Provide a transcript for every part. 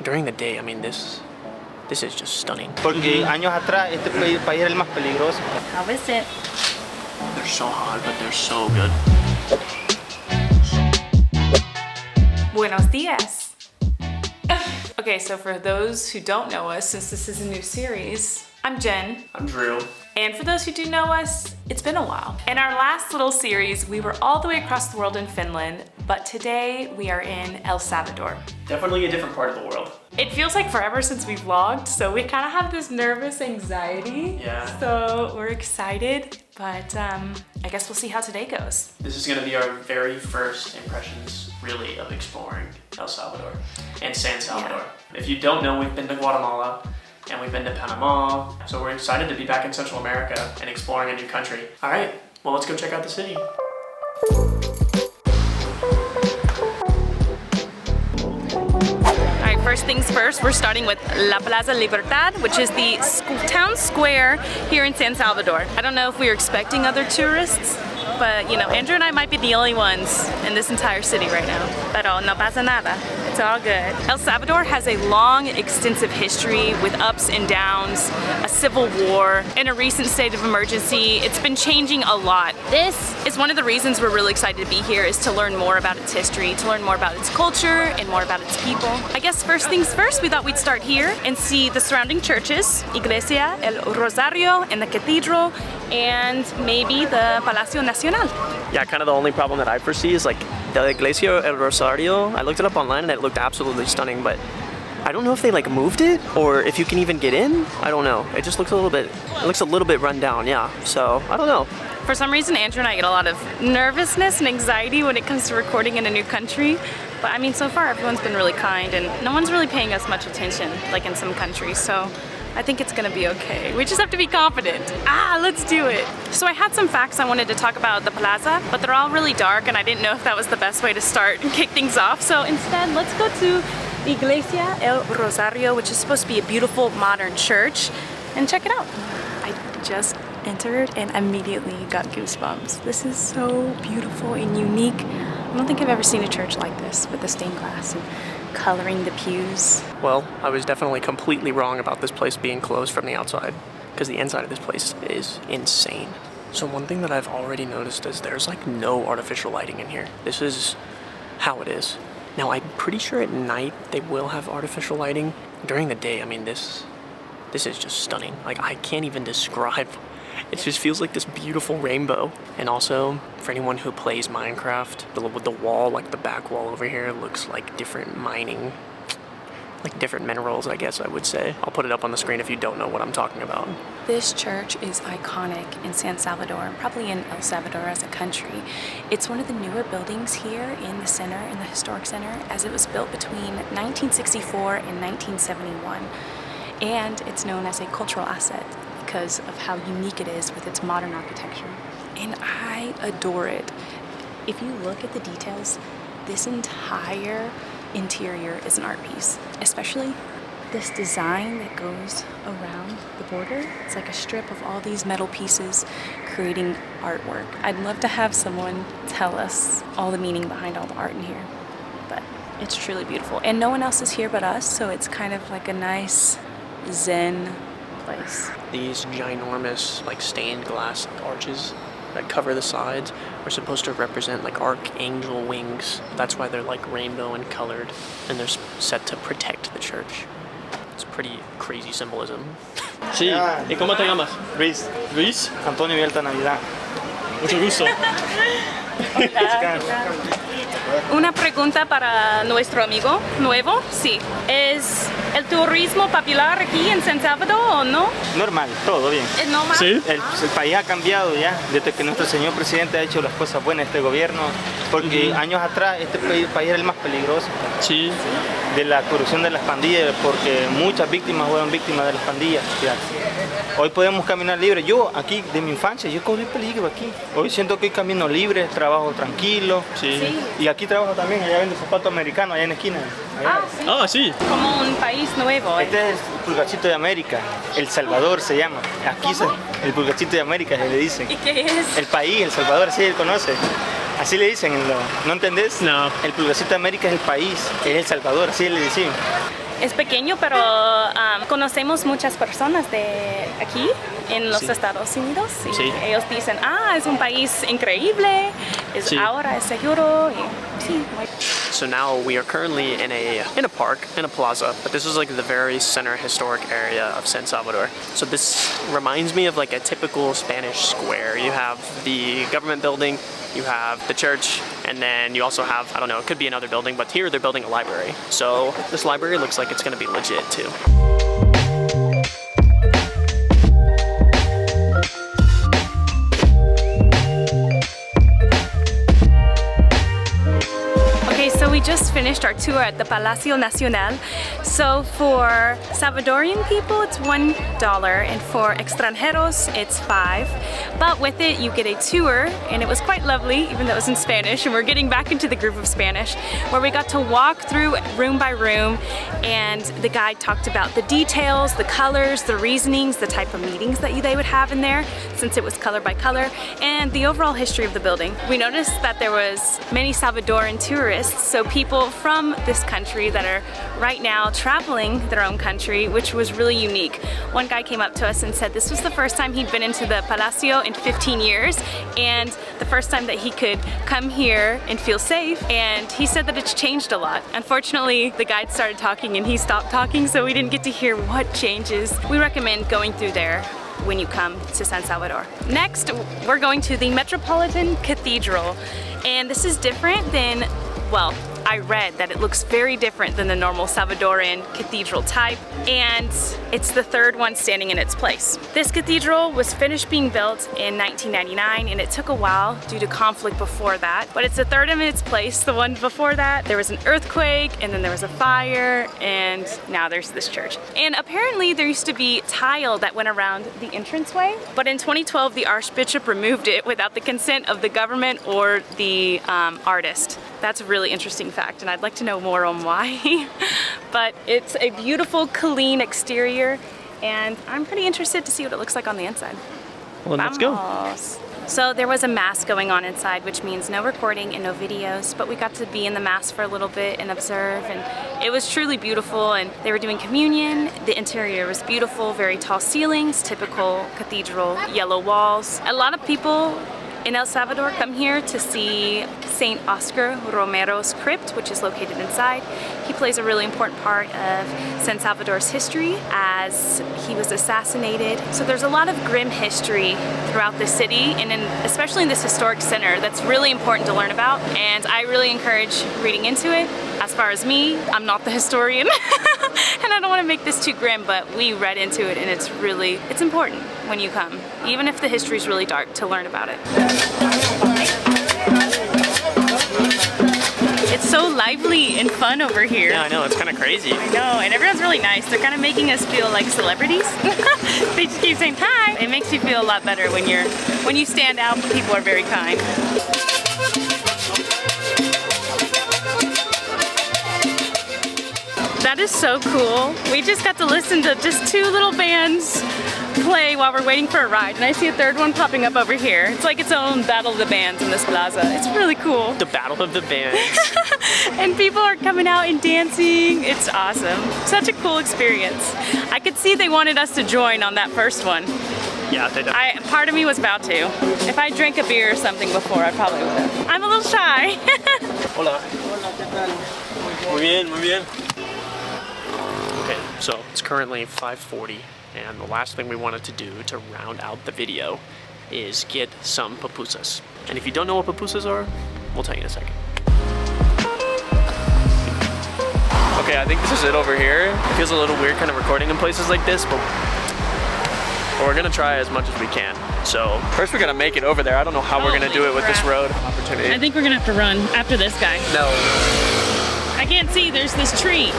During the day, I mean, this is just stunning. Porque años atrás este país era el más peligroso. How is it? They're so hot, but they're so good. Buenos dias. Okay, so for those who don't know us, since this is a new series, I'm Jen. I'm Drew. And for those who do know us, it's been a while. In our last little series, we were all the way across the world in Finland, but today we are in El Salvador. Definitely a different part of the world. It feels like forever since we vlogged, so we kind of have this nervous anxiety. Yeah. So we're excited, but I guess we'll see how today goes. This is gonna be our very first impressions, really, of exploring El Salvador and San Salvador. Yeah. If you don't know, we've been to Guatemala and we've been to Panama, so we're excited to be back in Central America and exploring a new country. All right, well, let's go check out the city. First things first, we're starting with La Plaza Libertad, which is the town square here in San Salvador. I don't know if we were expecting other tourists, but you know, Andrew and I might be the only ones in this entire city right now. Pero no pasa nada. It's all good. El Salvador has a long, extensive history with ups and downs, a civil war, and a recent state of emergency. It's been changing a lot. This is one of the reasons we're really excited to be here, is to learn more about its history, to learn more about its culture, and more about its people. I guess first things first, we thought we'd start here and see the surrounding churches, Iglesia El Rosario and the Cathedral, and maybe the Palacio Nacional. Yeah, kind of the only problem that I foresee is like the Iglesia El Rosario. I looked it up online and it looked absolutely stunning, but I don't know if they like moved it or if you can even get in. I don't know. It just looks a little bit run down, yeah. So, I don't know. For some reason, Andrew and I get a lot of nervousness and anxiety when it comes to recording in a new country. But I mean, so far everyone's been really kind and no one's really paying us much attention, like in some countries. So I think it's gonna be okay. We just have to be confident. Let's do it. So I had some facts I wanted to talk about the plaza, but they're all really dark and I didn't know if that was the best way to start and kick things off. So instead, let's go to Iglesia El Rosario, which is supposed to be a beautiful modern church, and check it out. I just entered and immediately got goosebumps. This is so beautiful and unique. I don't think I've ever seen a church like this with the stained glass and coloring the pews. Well, I was definitely completely wrong about this place being closed from the outside, because the inside of this place is insane. So one thing that I've already noticed is there's like no artificial lighting in here. This is how it is. Now I'm pretty sure at night they will have artificial lighting. During the day, I mean, this is just stunning. Like, I can't even describe. It just feels like this beautiful rainbow. And also, for anyone who plays Minecraft, the wall, like the back wall over here, looks like different mining, like different minerals, I guess I would say. I'll put it up on the screen if you don't know what I'm talking about. This church is iconic in San Salvador, and probably in El Salvador as a country. It's one of the newer buildings here in the center, in the historic center, as it was built between 1964 and 1971. And it's known as a cultural asset because of how unique it is with its modern architecture. And I adore it. If you look at the details, this entire interior is an art piece, especially this design that goes around the border. It's like a strip of all these metal pieces creating artwork. I'd love to have someone tell us all the meaning behind all the art in here, but it's truly beautiful. And no one else is here but us, so it's kind of like a nice Zen place. These ginormous, like, stained glass arches that cover the sides are supposed to represent like archangel wings. That's why they're like rainbow and colored, and they're set to protect the church. It's pretty crazy symbolism. Sí, ¿y cómo te llamas? Luis. Luis. Antonio Vialta Navidad. Mucho gusto. Una pregunta para nuestro amigo nuevo, sí. ¿Es el turismo popular aquí en San Salvador o no? Normal, todo bien. ¿Es normal? Sí. El país ha cambiado ya, desde que nuestro señor presidente ha hecho las cosas buenas, este gobierno, porque años atrás este país era el más peligroso. Sí. De la corrupción de las pandillas, porque muchas víctimas fueron víctimas de las pandillas. Fíjate. Hoy podemos caminar libre. Yo aquí, de mi infancia, yo corrí peligro aquí. Hoy siento que camino libre, trabajo tranquilo. Sí. Y aquí trabajo también, allá vendo zapatos americanos, allá en la esquina. Ah, sí. Como un país nuevo. Este es el pulgarcito de América, El Salvador se llama. Aquí es el pulgarcito de América, se le dicen. ¿Y qué es? El país, El Salvador, así él conoce. Así le dicen, ¿no entendés? No. El pulgarcito de América es el país, es El Salvador, así le decimos. Es pequeño, pero conocemos muchas personas de aquí en los Estados Unidos. Y Sí. ellos dicen, es un país increíble, Sí. ahora es seguro. Y, sí. So now we are currently in a park, in a plaza, but this is like the very center historic area of San Salvador. So this reminds me of like a typical Spanish square. You have the government building, you have the church, and then you also have, I don't know, it could be another building, but here they're building a library. So this library looks like it's gonna be legit too. So we just finished our tour at the Palacio Nacional. So for Salvadorian people, it's $1, and for extranjeros, it's $5. But with it, you get a tour, and it was quite lovely, even though it was in Spanish, and we're getting back into the groove of Spanish, where we got to walk through room by room, and the guide talked about the details, the colors, the reasonings, the type of meetings that they would have in there, since it was color by color, and the overall history of the building. We noticed that there was many Salvadoran tourists, so people from this country that are right now traveling their own country, which was really unique. One guy came up to us and said this was the first time he'd been into the Palacio in 15 years, and the first time that he could come here and feel safe, and he said that it's changed a lot. Unfortunately, the guide started talking and he stopped talking, so we didn't get to hear what changes. We recommend going through there when you come to San Salvador. Next, we're going to the Metropolitan Cathedral, and this is different than, well, I read that it looks very different than the normal Salvadoran cathedral type, and it's the third one standing in its place. This cathedral was finished being built in 1999, and it took a while due to conflict before that, but it's the third in its place. The one before that, there was an earthquake, and then there was a fire, and now there's this church. And apparently there used to be tile that went around the entranceway, but in 2012 the Archbishop removed it without the consent of the government or the artist. That's a really interesting fact, and I'd like to know more on why. But it's a beautiful, clean exterior, and I'm pretty interested to see what it looks like on the inside. Well, let's go. Vamos. So there was a mass going on inside, which means no recording and no videos, but we got to be in the mass for a little bit and observe, and it was truly beautiful, and they were doing communion. The interior was beautiful, very tall ceilings, typical cathedral, yellow walls. A lot of people in El Salvador come here to see St. Oscar Romero's crypt, which is located inside. He plays a really important part of San Salvador's history as he was assassinated. So there's a lot of grim history throughout the city, and especially in this historic center that's really important to learn about, and I really encourage reading into it. As far as me, I'm not the historian and I don't want to make this too grim, but we read into it, and it's important when you come, even if the history is really dark, to learn about it. It's so lively and fun over here. Yeah, I know, it's kind of crazy. I know, and everyone's really nice. They're kind of making us feel like celebrities. They just keep saying hi. It makes you feel a lot better when you stand out. People are very kind. That is so cool. We just got to listen to just two little bands play while we're waiting for a ride, and I see a third one popping up over here. It's like its own battle of the bands in this plaza. It's really cool. The battle of the bands. And people are coming out and dancing. It's awesome. Such a cool experience. I could see they wanted us to join on that first one. Yeah, they definitely. Part of me was about to. If I drank a beer or something before, I probably would have. I'm a little shy. Hola. Muy bien, muy bien. Okay, so it's currently 5:40, and the last thing we wanted to do to round out the video is get some pupusas. And if you don't know what pupusas are, we'll tell you in a second. Okay, I think this is it over here. It feels a little weird kind of recording in places like this, but we're gonna try as much as we can. So first we're gonna make it over there. I don't know how we're gonna do it with this road opportunity. I think we're gonna have to run after this guy. No. I can't see, there's this tree.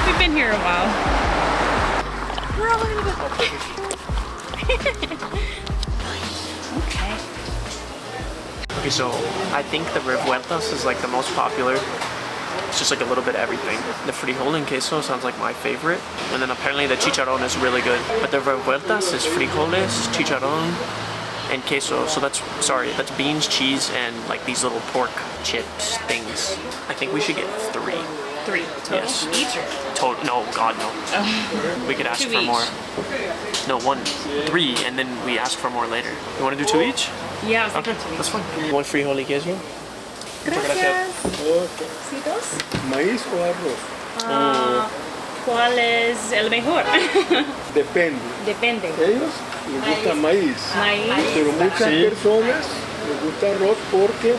We've been here a while. Okay. Okay, so I think the revueltas is like the most popular. It's just like a little bit of everything. The frijol and queso sounds like my favorite. And then apparently the chicharrón is really good. But the revueltas is frijoles, chicharrón, and queso. So that's beans, cheese, and like these little pork chips things. I think we should get three. 3 total Yes. each? No, God, no. We could ask 2 for each. more. No, 1, 3, and then we ask for more later. You want to do 2 each? Yeah, I was Okay, thinking 2 that's each. fine. 1 frijol y queso. Gracias. Ok. ¿Sí, dos? ¿Maíz o arroz? ¿Cuál es el mejor? Depende. Depende. Ellos les gusta maíz, Maíz. pero muchas personas les gusta arroz porque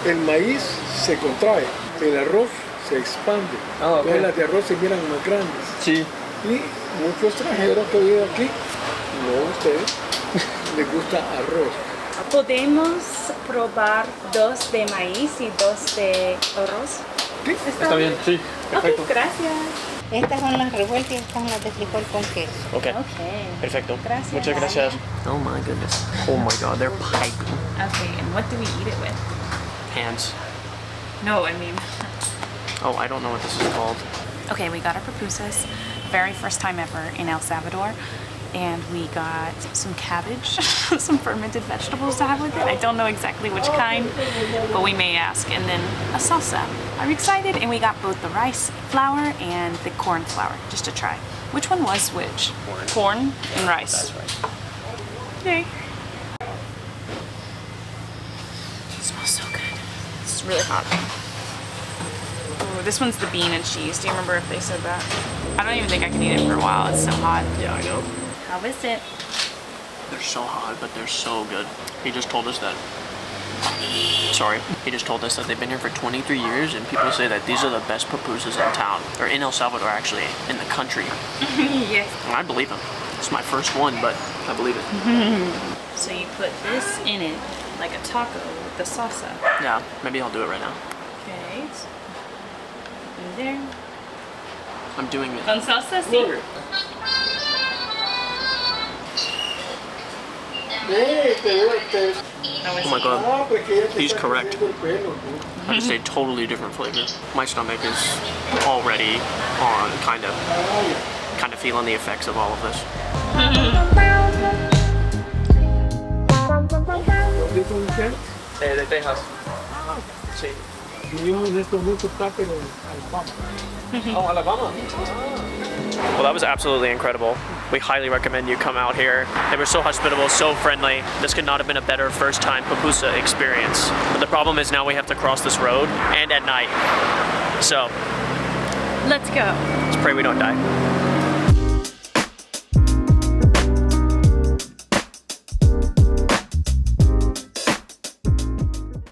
el maíz se contrae, el arroz se expande. Entonces las de arroz se miran más grandes. Sí. Y muchos extranjeros que viven aquí, no ustedes, les gusta arroz. ¿Podemos probar 2 de maíz y 2 de arroz? ¿Sí? Está bien, sí. Perfecto. Ok, gracias. Estas son las revueltas y estas son las de frijol con queso. Okay. Ok. Perfecto. Gracias. Muchas gracias. Oh my goodness. Oh my God, they're piping. Okay, and what do we eat it with? Hands. No, I mean... Oh, I don't know what this is called. Okay, we got our pupusas, very first time ever in El Salvador, and we got some cabbage, some fermented vegetables to have with it. I don't know exactly which kind, but we may ask, and then a salsa. Are you excited? And we got both the rice flour and the corn flour, just to try. Which one was which? Corn and rice. That's right. Okay. It smells so good. It's really hot. Ooh, this one's the bean and cheese. Do you remember if they said that? I don't even think I can eat it for a while. It's so hot. Yeah, I know. How is it? They're so hot, but they're so good. He just told us that. Sorry. He just told us that they've been here for 23 years, and people say that these are the best pupusas in town, or in El Salvador, actually, in the country. Yes. And I believe him. It's my first one, but I believe it. So you put this in it, like a taco with the salsa. Yeah, maybe I'll do it right now. Okay. In there. I'm doing it. Con salsa, sí. Oh my God. He's correct. I just a totally different flavor. My stomach is already on kind of feeling the effects of all of this. ¿Dónde son ustedes? De Texas. Sí. Vivimos en estos momentos acá, pero en Alabama. Oh, Alabama. Well, that was absolutely incredible. We highly recommend you come out here. They were so hospitable, so friendly. This could not have been a better first-time pupusa experience. But the problem is now we have to cross this road, and at night. So, Let's go. let's pray we don't die.